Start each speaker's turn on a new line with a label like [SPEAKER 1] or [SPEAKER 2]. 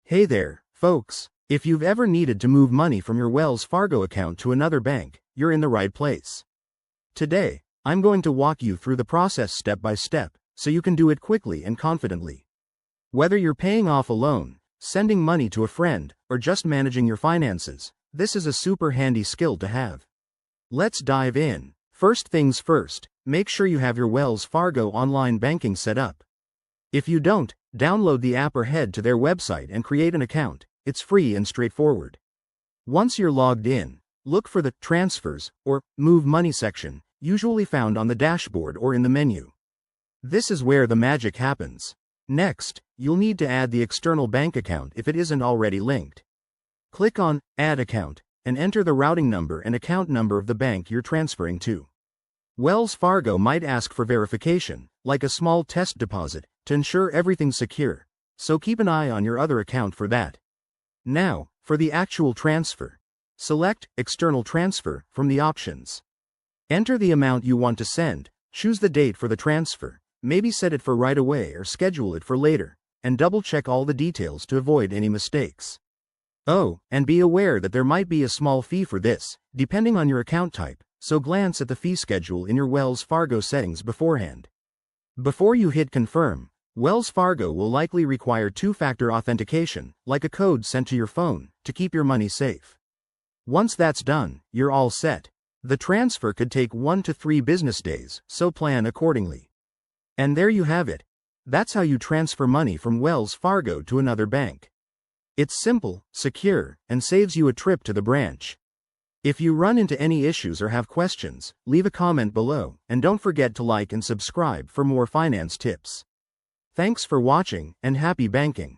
[SPEAKER 1] Hey there, folks. If you've ever needed to move money from your Wells Fargo account to another bank, you're in the right place. Today, I'm going to walk you through the process step by step, so you can do it quickly and confidently. Whether you're paying off a loan, sending money to a friend, or just managing your finances, this is a super handy skill to have. Let's dive in. First things first, make sure you have your Wells Fargo online banking set up. If you don't, download the app or head to their website and create an account. It's free and straightforward. Once you're logged in, look for the Transfers or Move Money section, usually found on the dashboard or in the menu. This is where the magic happens. Next, you'll need to add the external bank account if it isn't already linked. Click on Add Account and enter the routing number and account number of the bank you're transferring to. Wells Fargo might ask for verification, like a small test deposit, to ensure everything's secure, so keep an eye on your other account for that. Now, for the actual transfer. Select External Transfer from the options. Enter the amount you want to send, choose the date for the transfer, maybe set it for right away or schedule it for later, and double-check all the details to avoid any mistakes. Oh, and be aware that there might be a small fee for this, depending on your account type, so glance at the fee schedule in your Wells Fargo settings beforehand. Before you hit Confirm, Wells Fargo will likely require two-factor authentication, like a code sent to your phone, to keep your money safe. Once that's done, you're all set. The transfer could take 1 to 3 business days, so plan accordingly. And there you have it. That's how you transfer money from Wells Fargo to another bank. It's simple, secure, and saves you a trip to the branch. If you run into any issues or have questions, leave a comment below, and don't forget to like and subscribe for more finance tips. Thanks for watching, and happy banking.